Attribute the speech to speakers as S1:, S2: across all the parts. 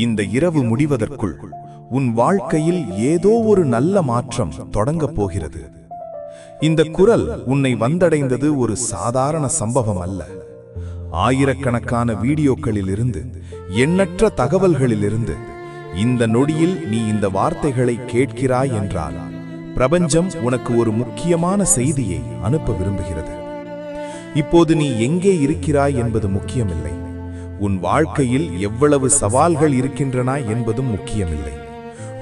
S1: இந்த இரவு முடிவதற்குள் உன் வாழ்க்கையில் ஏதோ ஒரு நல்ல மாற்றம் தொடங்கப் போகிறது. இந்த குரல் உன்னை வந்தடைந்தது ஒரு சாதாரண சம்பவம் அல்ல. ஆயிரக்கணக்கான வீடியோக்களிலிருந்து, எண்ணற்ற தகவல்களிலிருந்து இந்த நொடியில் நீ இந்த வார்த்தைகளை கேட்கிறாய் என்றால் பிரபஞ்சம் உனக்கு ஒரு முக்கியமான செய்தியை அனுப்ப விரும்புகிறது. இப்போது நீ எங்கே இருக்கிறாய் என்பது முக்கியமில்லை. உன் வாழ்க்கையில் எவ்வளவு சவால்கள் இருக்கின்றன என்பதும் முக்கியமில்லை.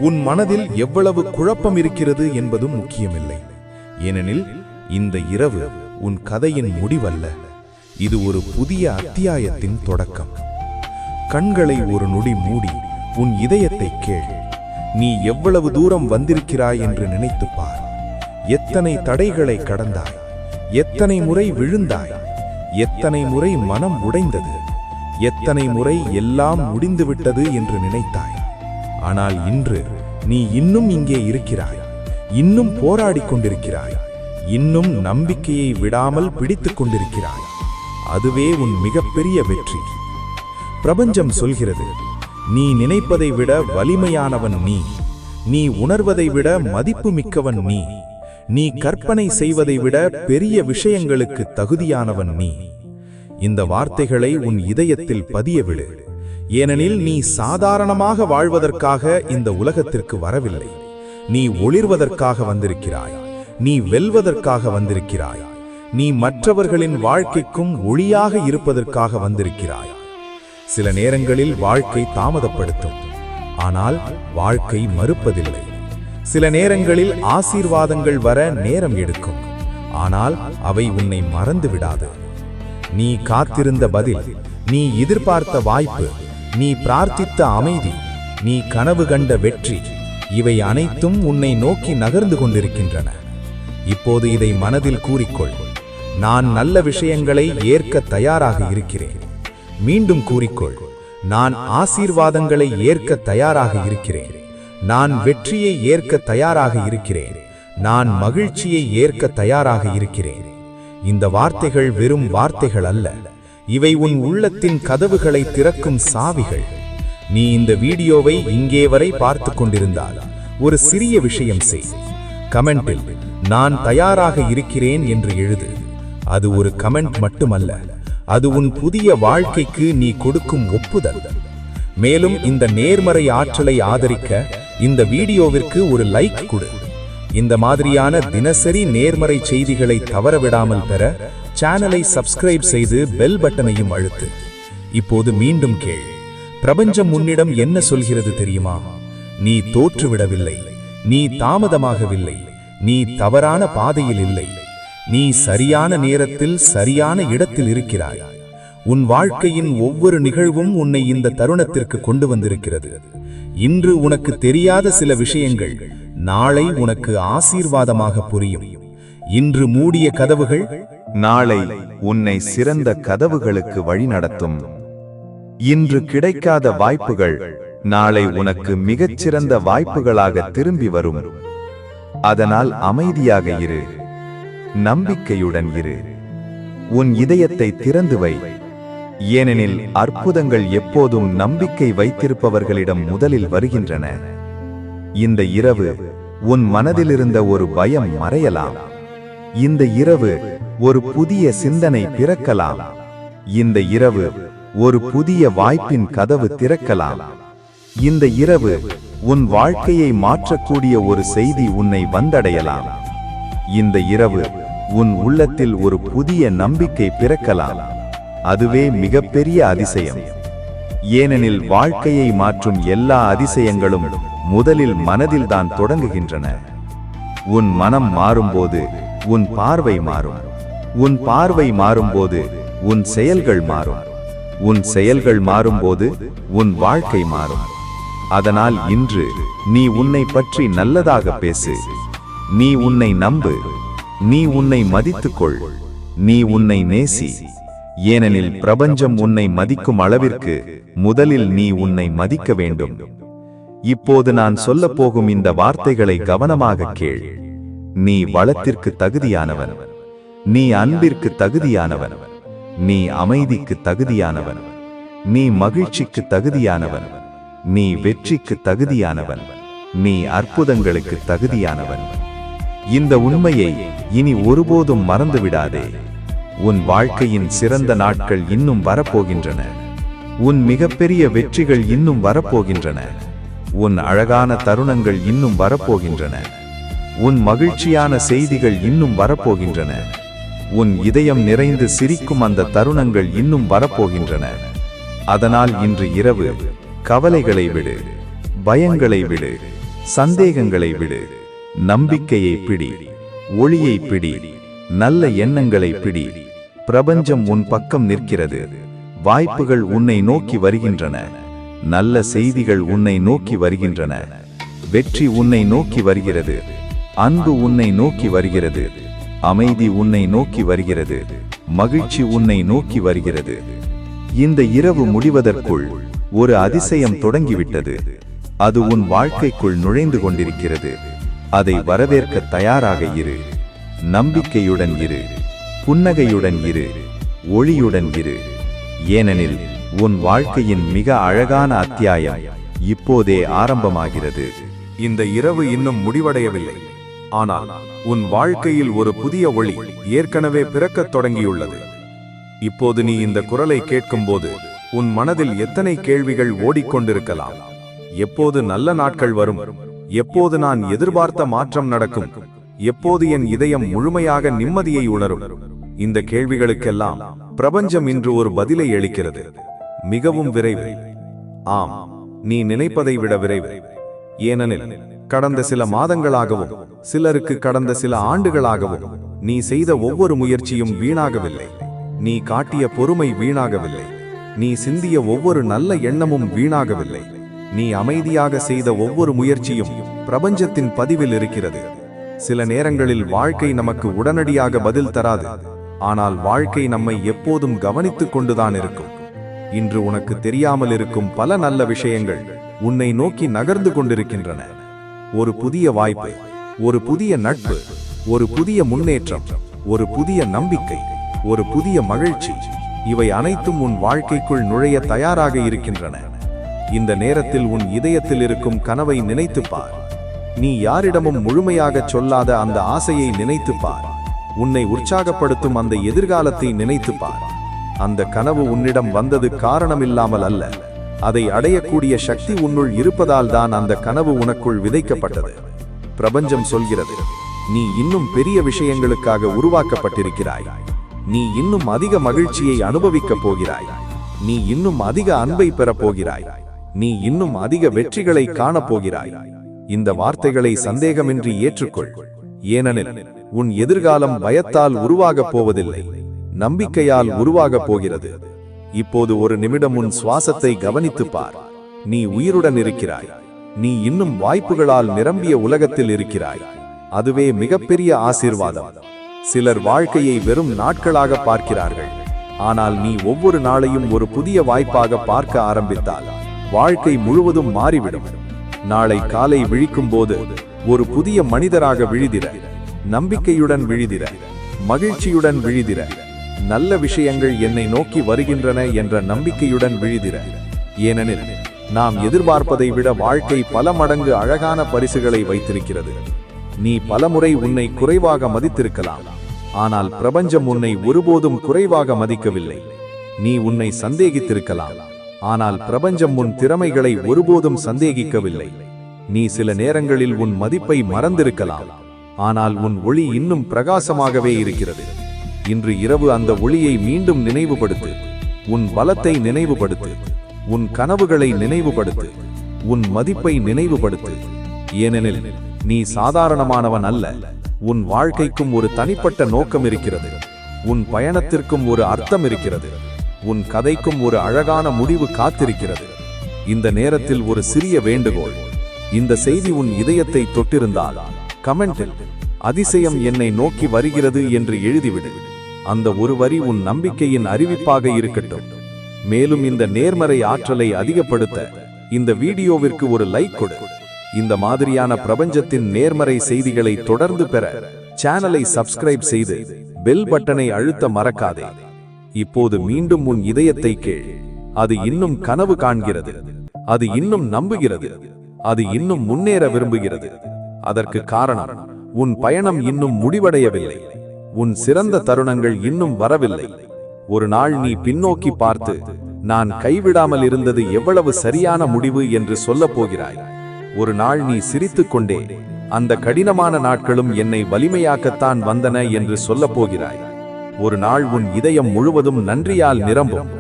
S1: உன் மனதில் எவ்வளவு குழப்பம் இருக்கிறது என்பதும் முக்கியமில்லை. ஏனெனில் இந்த இரவு உன் கதையின் முடிவல்ல, இது ஒரு புதிய அத்தியாயத்தின் தொடக்கம். கண்களை ஒரு நொடி மூடி உன் இதயத்தை கேள். நீ எவ்வளவு தூரம் வந்திருக்கிறாய் என்று நினைத்துப் பார். எத்தனை தடைகளை கடந்தாய், எத்தனை முறை விழுந்தாய், எத்தனை முறை மனம் உடைந்தது, எத்தனை முறை எல்லாம் முடிந்துவிட்டது என்று நினைத்தாய். ஆனால் இன்று நீ இன்னும் இங்கே இருக்கிறாய், இன்னும் போராடிக் கொண்டிருக்கிறாய், இன்னும் நம்பிக்கையை விடாமல் பிடித்துக் கொண்டிருக்கிறாய். அதுவே உன் மிகப்பெரிய வெற்றி. பிரபஞ்சம் சொல்கிறது, நீ நினைப்பதை விட வலிமையானவன் நீ, நீ உணர்வதை விட மதிப்பு மிக்கவன் நீ, நீ கற்பனை செய்வதை விட பெரிய விஷயங்களுக்கு தகுதியானவன் நீ. இந்த வார்த்தைகளை உன் இதயத்தில் பதியவிடு. ஏனெனில் நீ சாதாரணமாக வாழ்வதற்காக இந்த உலகத்திற்கு வரவில்லை. நீ ஒளிர்வதற்காக வந்திருக்கிறாய், நீ வெல்வதற்காக வந்திருக்கிறாய், நீ மற்றவர்களின் வாழ்க்கைக்கும் ஒளியாக இருப்பதற்காக வந்திருக்கிறாய். சில நேரங்களில் வாழ்க்கை தாமதப்படுத்தும், ஆனால் வாழ்க்கை மறுப்பதில்லை. சில நேரங்களில் ஆசீர்வாதங்கள் வர நேரம் எடுக்கும், ஆனால் அவை உன்னை மறந்து விடாது. நீ காத்திருந்த பதில், நீ எதிர்பார்த்த வாய்ப்பு, நீ பிரார்த்தித்த அமைதி, நீ கனவு கண்ட வெற்றி, இவை அனைத்தும் உன்னை நோக்கி நகர்ந்து கொண்டிருக்கின்றன. இப்போது இதை மனதில் கூறிக்கொள். நான் நல்ல விஷயங்களை ஏற்க தயாராக இருக்கிறேன். மீண்டும் கூறிக்கொள், நான் ஆசீர்வாதங்களை ஏற்க தயாராக இருக்கிறேன். நான் வெற்றியை ஏற்க தயாராக இருக்கிறேன். நான் மகிழ்ச்சியை ஏற்க தயாராக இருக்கிறேன். இந்த வார்த்தைகள் வெறும் வார்த்தைகள் அல்ல, இவை உன் உள்ளத்தின் கதவுகளை திறக்கும் சாவிகள். நீ இந்த வீடியோவை இங்கே வரை பார்த்து கொண்டிருந்தால் ஒரு சிறிய விஷயம் செய். கமெண்டில் நான் தயாராக இருக்கிறேன் என்று எழுது. அது ஒரு கமெண்ட் மட்டுமல்ல, அது உன் புதிய வாழ்க்கைக்கு நீ கொடுக்கும் ஒப்புதல். மேலும் இந்த நேர்மறை ஆற்றலை ஆதரிக்க இந்த வீடியோவிற்கு ஒரு லைக் கொடு. இந்த மாதிரியான தினசரி நேர்மறை செய்திகளை தவறவிடாமல் பெற சேனலை சப்ஸ்கிரைப் செய்து பெல் பட்டனையும் அழுத்து. இப்போது மீண்டும் கேள். பிரபஞ்சம் உன்னிடம் என்ன சொல்கிறது தெரியுமா? நீ தோற்றுவிடவில்லை, நீ தாமதமாகவில்லை, நீ தவறான பாதையில் இல்லை, நீ சரியான நேரத்தில் சரியான இடத்தில் இருக்கிறாய். உன் வாழ்க்கையின் ஒவ்வொரு நிகழ்வும் உன்னை இந்த தருணத்திற்கு கொண்டு வந்திருக்கிறது. இன்று உனக்கு தெரியாத சில விஷயங்கள் நாளை உனக்கு ஆசீர்வாதமாக புரியும். இன்று மூடிய கதவுகள்
S2: நாளை உன்னை சிறந்த கதவுகளுக்கு வழிநடத்தும். இன்று கிடைக்காத வாய்ப்புகள் நாளை உனக்கு மிகச்சிறந்த வாய்ப்புகளாக திரும்பி வரும். அதனால் அமைதியாக இரு, நம்பிக்கையுடன் இரு, உன் இதயத்தை திறந்து வை. ஏனெனில் அற்புதங்கள் எப்போதும் நம்பிக்கை வைத்திருப்பவர்களிடம் முதலில் வருகின்றன. இந்த இரவு உன் மனதிலிருந்த ஒரு பயம் மறையலாம். இந்த இரவு ஒரு புதிய சிந்தனை பிறக்கலாம். இந்த இரவு ஒரு புதிய வாய்ப்பின் கதவு திறக்கலாம். இந்த இரவு உன் வாழ்க்கையை மாற்றக்கூடிய ஒரு செய்தி உன்னை வந்தடையலாம். இந்த இரவு உன் உள்ளத்தில் ஒரு புதிய நம்பிக்கை பிறக்கலாம். அதுவே மிகப்பெரிய அதிசயம். ஏனெனில் வாழ்க்கையை மாற்றும் எல்லா அதிசயங்களும் முதலில் மனதில்தான் தொடங்குகின்றன. உன் மனம் மாறும்போது உன் பார்வை மாறும். உன் பார்வை மாறும்போது உன் செயல்கள் மாறும். உன் செயல்கள் மாறும்போது உன் வாழ்க்கை மாறும். அதனால் இன்று நீ உன்னை பற்றி நல்லதாக பேசு. நீ உன்னை நம்பு. நீ உன்னை மதித்துக்கொள். நீ உன்னை நேசி. ஏனெனில் பிரபஞ்சம் உன்னை மதிக்கும் அளவிற்கு முதலில் நீ உன்னை மதிக்க வேண்டும். இப்போது நான் சொல்லப் போகும் இந்த வார்த்தைகளை கவனமாக கேள். நீ வளத்திற்கு தகுதியானவன். நீ அன்பிற்கு தகுதியானவன். நீ அமைதிக்கு தகுதியானவன். நீ மகிழ்ச்சிக்கு தகுதியானவன். நீ வெற்றிக்கு தகுதியானவன். நீ அற்புதங்களுக்கு தகுதியானவன். இந்த உண்மையை இனி ஒருபோதும் மறந்துவிடாதே. உன் வாழ்க்கையின் சிறந்த நாட்கள் இன்னும் வரப்போகின்றன. உன் மிகப்பெரிய வெற்றிகள் இன்னும் வரப்போகின்றன. உன் அழகான தருணங்கள் இன்னும் வரப்போகின்றன. உன் மகிழ்ச்சியான செய்திகள் இன்னும் வரப்போகின்றன. உன் இதயம் நிறைந்து சிரிக்கும் அந்த தருணங்கள் இன்னும் வரப்போகின்றன. அதனால் இன்று இரவு கவலைகளை விடு, பயங்களை விடு, சந்தேகங்களை விடு. நம்பிக்கையை பிடி, ஒளியை பிடி, நல்ல எண்ணங்களை பிடி. பிரபஞ்சம் உன் பக்கம் நிற்கிறது. வாய்ப்புகள் உன்னை நோக்கி வருகின்றன. நல்ல செய்திகள் உன்னை நோக்கி வருகின்றன. வெற்றி உன்னை நோக்கி வருகிறது. அன்பு உன்னை நோக்கி வருகிறது. அமைதி உன்னை நோக்கி வருகிறது. மகிழ்ச்சி உன்னை நோக்கி வருகிறது. இந்த இரவு முடிவதற்குள் ஒரு அதிசயம் தொடங்கிவிட்டது. அது உன் வாழ்க்கைக்குள் நுழைந்து கொண்டிருக்கிறது. அதை வரவேற்க தயாராக இரு. நம்பிக்கையுடன் இரு, புன்னகையுடன் இரு, ஒளியுடன் இரு. ஏனெனில் உன் வாழ்க்கையின் மிக அழகான அத்தியாயம் இப்போதே ஆரம்பமாகிறது.
S1: இந்த இரவு இன்னும் முடிவடையவில்லை. ஆனால் உன் வாழ்க்கையில் ஒரு புதிய ஒளி ஏற்கனவே பிறக்கத் தொடங்கியுள்ளது. இப்போது நீ இந்த குரலை கேட்கும்போது உன் மனதில் எத்தனை கேள்விகள் ஓடிக்கொண்டிருக்கலாம்? எப்போது நல்ல நாட்கள் வரும்? எப்போது நான் எதிர்பார்த்த மாற்றம் நடக்கும்? எப்போது என் இதயம் முழுமையாக நிம்மதியை உணரும்? இந்த கேள்விகளுக்கெல்லாம் பிரபஞ்சம் இன்று ஒரு பதிலை அளிக்கிறது. மிகவும் விரைவில். ஆம், நீ நினைப்பதை விட விரைவில். ஏனெனில் கடந்த சில மாதங்களாகவும் சிலருக்கு கடந்த சில ஆண்டுகளாகவும் நீ செய்த ஒவ்வொரு முயற்சியும் வீணாகவில்லை. நீ காட்டிய பொறுமை வீணாகவில்லை. நீ சிந்திய ஒவ்வொரு நல்ல எண்ணமும் வீணாகவில்லை. நீ அமைதியாக செய்த ஒவ்வொரு முயற்சியும் பிரபஞ்சத்தின் பதிவில் இருக்கிறது. சில நேரங்களில் வாழ்க்கை நமக்கு உடனடியாக பதில் தராது. ஆனால் வாழ்க்கை நம்மை எப்போதும் கவனித்துக் கொண்டுதான் இருக்கும். இன்று உனக்கு தெரியாமல் இருக்கும் பல நல்ல விஷயங்கள் உன்னை நோக்கி நகர்ந்து கொண்டிருக்கின்றன. ஒரு புதிய வாய்ப்பு, ஒரு புதிய நட்பு, ஒரு புதிய முன்னேற்றம், ஒரு புதிய நம்பிக்கை, ஒரு புதிய மகிழ்ச்சி, இவை அனைத்தும் உன் வாழ்க்கைக்குள் நுழைய தயாராக இருக்கின்றன. இந்த நேரத்தில் உன் இதயத்தில் இருக்கும் கனவை நினைத்துப் பார். நீ யாரிடமும் முழுமையாகச் சொல்லாத அந்த ஆசையை நினைத்துப் பார். உன்னை உற்சாகப்படுத்தும் அந்த எதிர்காலத்தை நினைத்துப் பார். அந்த கனவு உன்னிடம் வந்தது காரணமில்லாமல் அல்ல. அதை அடையக்கூடிய சக்தி உன்னுள் இருப்பதால் தான் அந்த கனவு உனக்குள் விதைக்கப்பட்டது. பிரபஞ்சம் சொல்கிறது, நீ இன்னும் பெரிய விஷயங்களுக்காக உருவாக்கப்பட்டிருக்கிறாய். நீ இன்னும் அதிக மகிழ்ச்சியை அனுபவிக்கப் போகிறாய். நீ இன்னும் அதிக அன்பை பெறப் போகிறாய். நீ இன்னும் அதிக வெற்றிகளை காணப்போகிறாய். இந்த வார்த்தைகளை சந்தேகமின்றி ஏற்றுக்கொள். ஏனெனில் உன் எதிர்காலம் பயத்தால் உருவாகப் போவதில்லை, நம்பிக்கையால் உருவாகப் போகிறது. இப்போது ஒரு நிமிடம் உன் சுவாசத்தை கவனித்துப் பார். நீ உயிருடன் இருக்கிறாய். நீ இன்னும் வாய்ப்புகளால் நிரம்பிய உலகத்தில் இருக்கிறாய். அதுவே மிகப்பெரிய ஆசீர்வாதம். சிலர் வாழ்க்கையை வெறும் நாட்களாக பார்க்கிறார்கள். ஆனால் நீ ஒவ்வொரு நாளையும் ஒரு புதிய வாய்ப்பாக பார்க்க ஆரம்பித்தால் வாழ்க்கை முழுவதும் மாறிவிடும். நாளை காலை விழிக்கும் போது ஒரு புதிய மனிதராக விழிதிர. நம்பிக்கையுடன் விழிதிர, மகிழ்ச்சியுடன் விழிதிர. நல்ல விஷயங்கள் என்னை நோக்கி வருகின்றன என்ற நம்பிக்கையுடன் விழிதிர. ஏனெனில் நாம் எதிர்பார்ப்பதை விட வாழ்க்கை பல மடங்கு அழகான பரிசுகளை வைத்திருக்கிறது. நீ பலமுறை உன்னை குறைவாக மதித்திருக்கலாம். ஆனால் பிரபஞ்சம் உன்னை ஒருபோதும் குறைவாக மதிக்கவில்லை. நீ உன்னை சந்தேகித்திருக்கலாம். ஆனால் பிரபஞ்சம் உன் திறமைகளை ஒருபோதும் சந்தேகிக்கவில்லை. நீ சில நேரங்களில் உன் மதிப்பை மறந்திருக்கலாம். ஆனால் உன் ஒளி இன்னும் பிரகாசமாகவே இருக்கிறது. இன்று இரவு அந்த ஒளியை மீண்டும் நினைவுபடுத்து. உன் பலத்தை நினைவுபடுத்து. உன் கனவுகளை நினைவுபடுத்து. உன் மதிப்பை நினைவுபடுத்து. ஏனெனில் நீ சாதாரணமானவன் அல்ல. உன் வாழ்க்கைக்கும் ஒரு தனிப்பட்ட நோக்கம் இருக்கிறது. உன் பயணத்திற்கும் ஒரு அர்த்தம் இருக்கிறது. உன் கதைக்கும் ஒரு அழகான முடிவு காத்திருக்கிறது. இந்த நேரத்தில் ஒரு சிறிய வேண்டுகோள். இந்த செய்தி உன் இதயத்தை தொட்டிருந்தால் கமெண்டில் அதிசயம் என்னை நோக்கி வருகிறது என்று எழுதிவிடு. அந்த ஒரு வரி உன் நம்பிக்கையின் அறிவிப்பாக இருக்கட்டும். மேலும் இந்த நேர்மறை ஆற்றலை அதிகப்படுத்த இந்த வீடியோவிற்கு ஒரு லைக் கொடு. இந்த மாதிரியான பிரபஞ்சத்தின் நேர்மறை செய்திகளை தொடர்ந்து பெற சேனலை சப்ஸ்கிரைப் செய்து பெல் பட்டனை அழுத்த மறக்காதே. இப்போது மீண்டும் உன் இதயத்தை கேள். அது இன்னும் கனவு காண்கிறது.
S3: அது இன்னும் நம்புகிறது, அது இன்னும் முன்னேற விரும்புகிறது. அதற்கு காரணம், உன் பயணம் இன்னும் முடிவடையவில்லை, உன் சிறந்த தருணங்கள் இன்னும் வரவில்லை. ஒரு நாள் நீ பின்னோக்கி பார்த்து, நான் கைவிடாமல் இருந்தது எவ்வளவு சரியான முடிவு என்று சொல்லப் போகிறாய். ஒரு நாள் நீ சிரித்துக்கொண்டே, அந்த கடினமான நாட்களும் என்னை வலிமையாக்கத்தான் வந்தன என்று சொல்லப் போகிறாய். ஒரு நாள் உன் இதயம் முழுவதும் நன்றியால் நிரம்பும்.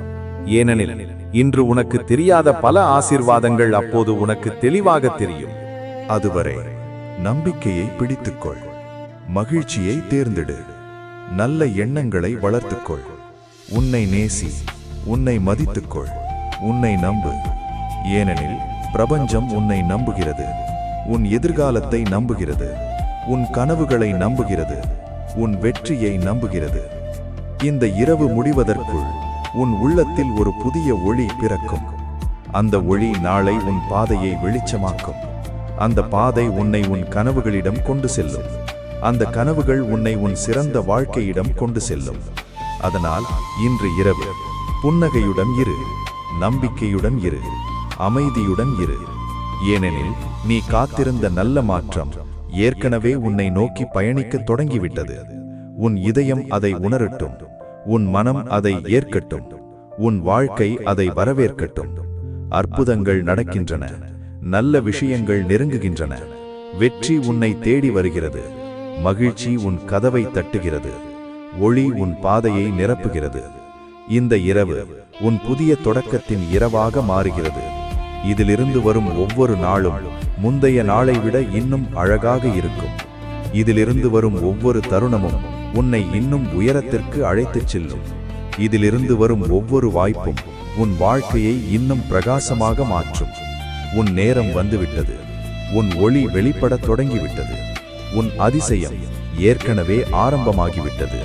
S3: ஏனெனில் இன்று உனக்கு தெரியாத பல ஆசீர்வாதங்கள் அப்போது உனக்கு தெளிவாக தெரியும்.
S1: அதுவரை நம்பிக்கையை பிடித்துக்கொள், மகிழ்ச்சியை தேர்ந்தெடு, நல்ல எண்ணங்களை வளர்த்துக்கொள். உன்னை நேசி, உன்னை மதித்துக்கொள், உன்னை நம்பு. ஏனெனில் பிரபஞ்சம் உன்னை நம்புகிறது, உன் எதிர்காலத்தை நம்புகிறது, உன் கனவுகளை நம்புகிறது, உன் வெற்றியை நம்புகிறது. இந்த இரவு முடிவதற்குள் உன் உள்ளத்தில் ஒரு புதிய ஒளி பிறக்கும். அந்த ஒளி நாளை உன் பாதையை வெளிச்சமாக்கும். அந்த பாதை உன்னை உன் கனவுகளிடம் கொண்டு செல்லும். அந்த கனவுகள் உன்னை உன் சிறந்த வாழ்க்கையிடம் கொண்டு செல்லும். அதனால் இன்று இரவு புன்னகையுடன் இரு, நம்பிக்கையுடன் இரு, அமைதியுடன் இரு. ஏனெனில் நீ காத்திருந்த நல்ல மாற்றம் ஏற்கனவே உன்னை நோக்கி பயணிக்க தொடங்கிவிட்டது. உன் இதயம் அதை உணரட்டும், உன் மனம் அதை ஏற்கட்டும், உன் வாழ்க்கை அதை வரவேற்கட்டும். அற்புதங்கள் நடக்கின்றன, நல்ல விஷயங்கள் நெருங்குகின்றன. வெற்றி உன்னை தேடி வருகிறது, மகிழ்ச்சி உன் கதவை தட்டுகிறது, ஒளி உன் பாதையை நிரப்புகிறது. இந்த இரவு உன் புதிய தொடக்கத்தின் இரவாக மாறுகிறது. இதிலிருந்து வரும் ஒவ்வொரு நாளும் முந்தைய நாளை விட இன்னும் அழகாக இருக்கும். இதிலிருந்து வரும் ஒவ்வொரு தருணமும் உன்னை இன்னும் உயரத்திற்கு அழைத்துச் செல்லும். இதிலிருந்து வரும் ஒவ்வொரு வாய்ப்பும் உன் வாழ்க்கையை இன்னும் பிரகாசமாக மாற்றும். உன் நேரம் வந்துவிட்டது, உன் ஒளி வெளிப்படத் தொடங்கிவிட்டது, உன் அதிசயம் ஏற்கனவே ஆரம்பமாகிவிட்டது.